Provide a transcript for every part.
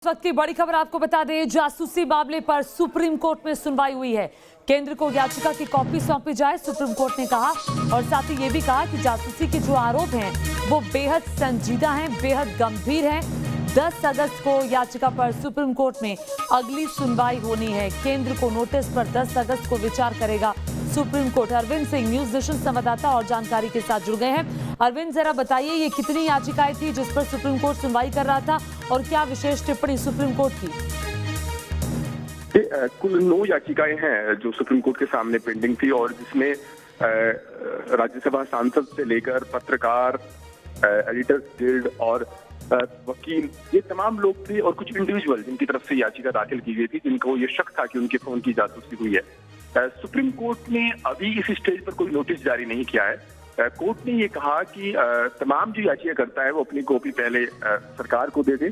इस वक्त की बड़ी खबर आपको बता दें, जासूसी मामले पर सुप्रीम कोर्ट में सुनवाई हुई है। केंद्र को याचिका की कॉपी सौंपी जाए, सुप्रीम कोर्ट ने कहा। और साथ ही ये भी कहा कि जासूसी के जो आरोप हैं वो बेहद संजीदा हैं, बेहद गंभीर हैं। 10 अगस्त को याचिका पर सुप्रीम कोर्ट में अगली सुनवाई होनी है। केंद्र को नोटिस पर 10 अगस्त को विचार करेगा supreme court. Arvind Singh news nation संवाददाता और जानकारी के साथ जुड़ गए हैं। अरविंद, जरा बताइए ये कितनी याचिकाएं थी जिस पर सुप्रीम कोर्ट सुनवाई कर रहा था और क्या विशेष टिप्पणी सुप्रीम कोर्ट की? कुल 9 याचिकाएं हैं जो सुप्रीम कोर्ट के सामने पेंडिंग थी और जिसमें राज्यसभा सांसद से लेकर पत्रकार, एडिटर्स गिल्ड और वकील, ये तमाम लोग थे और कुछ इंडिविजुअल जिनकी तरफ से याचिका दाखिल की गई थी, जिनको ये शक था कि उनके फोन की जासूसी हुई है। सुप्रीम कोर्ट ने अभी इस स्टेज पर कोई नोटिस जारी नहीं किया है। कोर्ट ने ये कहा कि तमाम जो याचिकाकर्ता है वो अपनी कॉपी पहले सरकार को दे दे,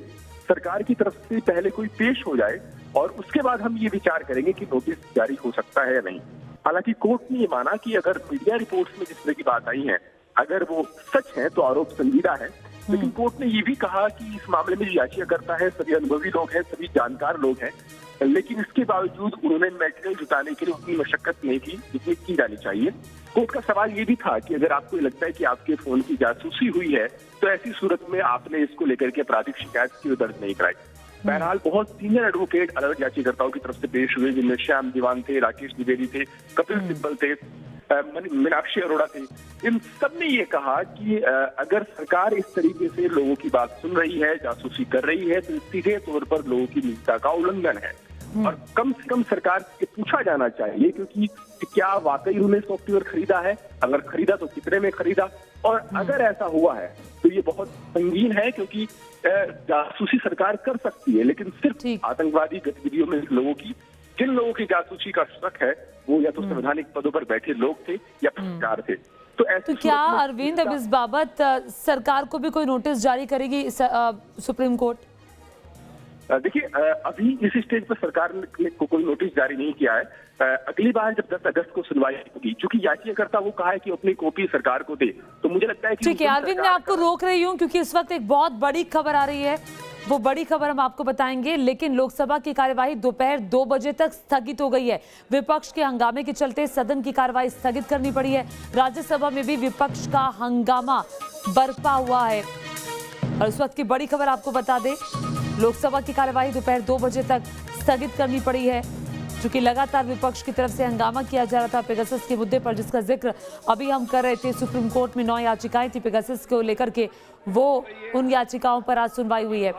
सरकार की तरफ से पहले कोई पेश हो जाए और उसके बाद हम ये विचार करेंगे कि नोटिस जारी हो सकता है या नहीं। हालांकि कोर्ट ने ये माना कि अगर मीडिया रिपोर्ट्स में जिस तरह की बात आई है, अगर वो सच है तो आरोप संजीदा है। लेकिन कोर्ट ने ये भी कहा कि इस मामले में जो याचिकाकर्ता है सभी अनुभवी लोग हैं, सभी जानकार लोग हैं, लेकिन इसके बावजूद उन्होंने मेटेरियल जुटाने के लिए उतनी मशक्कत नहीं की जितनी की जानी चाहिए। कोर्ट का सवाल ये भी था कि अगर आपको लगता है कि आपके फोन की जासूसी हुई है तो ऐसी सूरत में आपने इसको लेकर के आपराधिक शिकायत क्यों दर्ज नहीं कराई। बहरहाल बहुत सीनियर एडवोकेट अलग अलग याचिकाकर्ताओं की तरफ से पेश हुए, जिनमें श्याम दीवान थे, राकेश द्विवेदी थे, कपिल सिब्बल थे, मीनाक्षी अरोड़ा थे। इन सब ने ये कहा कि अगर सरकार इस तरीके से लोगों की बात सुन रही है, जासूसी कर रही है, तो सीधे तौर पर लोगों की निजता का उल्लंघन है और कम से कम सरकार से पूछा जाना चाहिए क्योंकि क्या वाकई उन्होंने सॉफ्टवेयर खरीदा है, अगर खरीदा तो कितने में खरीदा, और अगर ऐसा हुआ है तो ये बहुत संगीन है क्योंकि जासूसी सरकार कर सकती है, लेकिन सिर्फ आतंकवादी गतिविधियों में लोगों की, जिन लोगों की जासूसी का शक है वो या तो संवैधानिक पदों पर बैठे लोग थे या पत्रकार थे। तो क्या अरविंद अब इस बाबत सरकार को भी कोई नोटिस जारी करेगी सुप्रीम कोर्ट? देखिए, अभी इस स्टेज पर सरकार ने कोई नोटिस जारी नहीं किया है। अगली बार जब 10 अगस्त को सुनवाई होगी, चूंकि याचिकाकर्ता वो कहा है कि अपनी कॉपी सरकार को दे, तो मुझे लगता है कि ठीक है अरविंद, मैं आपको रोक रही हूँ क्योंकि इस वक्त एक बहुत बड़ी खबर आ रही है। वो बड़ी खबर हम आपको बताएंगे, लेकिन लोकसभा की कार्यवाही दोपहर 2 बजे तक स्थगित हो गई है। विपक्ष के हंगामे के चलते सदन की कार्यवाही स्थगित करनी पड़ी है। राज्यसभा में भी विपक्ष का हंगामा बरपा हुआ है और इस वक्त की बड़ी खबर आपको बता दें, लोकसभा की कार्यवाही दोपहर 2 बजे तक स्थगित करनी पड़ी है क्योंकि लगातार विपक्ष की तरफ से हंगामा किया जा रहा था पेगासस के मुद्दे पर, जिसका जिक्र अभी हम कर रहे थे। सुप्रीम कोर्ट में 9 याचिकाएं थी पेगासस को लेकर के, वो उन याचिकाओं पर आज सुनवाई हुई है।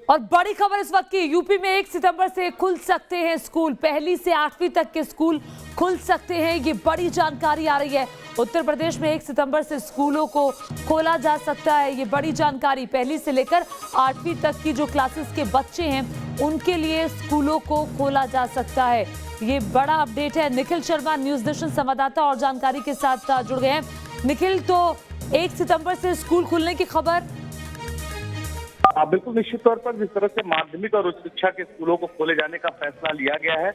और बड़ी खबर इस वक्त की, यूपी में 1 सितंबर से खुल सकते हैं स्कूल, 1ली से 8वीं तक के स्कूल खुल सकते हैं। ये बड़ी जानकारी आ रही है। उत्तर प्रदेश में 1 सितंबर से स्कूलों को खोला जा सकता है। ये बड़ी जानकारी, 1ली से लेकर 8वीं तक की जो क्लासेस के बच्चे हैं उनके लिए स्कूलों को खोला जा सकता है। ये बड़ा अपडेट है। निखिल शर्मा न्यूज नेशन संवाददाता और जानकारी के साथ जुड़ गए हैं। निखिल, तो 1 सितंबर से स्कूल खुलने की खबर? बिल्कुल निश्चित तौर पर जिस तरह से माध्यमिक और उच्च शिक्षा के स्कूलों को खोले जाने का फैसला लिया गया है,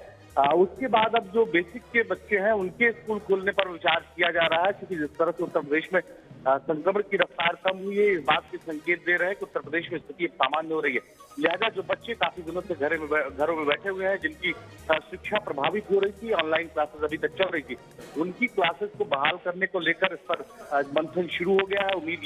उसके बाद अब जो बेसिक के बच्चे हैं उनके स्कूल खोलने पर विचार किया जा रहा है, क्योंकि जिस तरह से उत्तर प्रदेश में संक्रमण की रफ्तार कम हुई है, इस बात के संकेत दे रहे हैं कि उत्तर प्रदेश में स्थिति सामान्य हो रही है। लिहाजा जो बच्चे काफी दिनों से घरों में बैठे हुए हैं, जिनकी शिक्षा प्रभावित हो रही थी, ऑनलाइन क्लासेस अभी तक चल रही थी, उनकी क्लासेस को बहाल करने को लेकर इस पर मंथन शुरू हो गया है। उम्मीद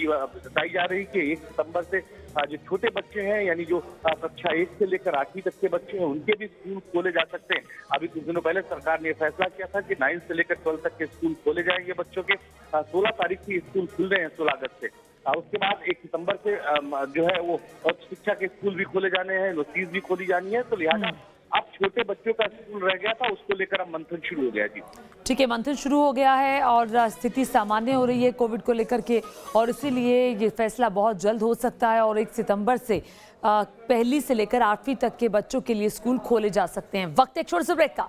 जताई जा रही है कि 1 सितंबर से जो छोटे बच्चे हैं, यानी जो कक्षा 1 से लेकर 8वीं तक के बच्चे हैं, उनके भी स्कूल खोले जा सकते हैं। अभी कुछ दिनों पहले सरकार ने फैसला किया था कि 9 से लेकर 12 तक के स्कूल खोले जाएंगे बच्चों के। 16 तारीख से स्कूल खुल रहे हैं, 16 अगस्त से। उसके बाद 1 सितंबर से जो है वो उच्च शिक्षा के स्कूल भी खोले जाने हैं, यूनिवर्सिटीज भी खोली जानी है। तो लिहाजा अब छोटे बच्चों का स्कूल रह गया था, उसको लेकर अब मंथन शुरू हो गया। जी ठीक है, मंथन शुरू हो गया है और स्थिति सामान्य हो रही है कोविड को लेकर के, और इसीलिए ये फैसला बहुत जल्द हो सकता है और 1 सितंबर से 1ली से लेकर 8वीं तक के बच्चों के लिए स्कूल खोले जा सकते हैं। वक्त एक छोटे से ब्रेक का।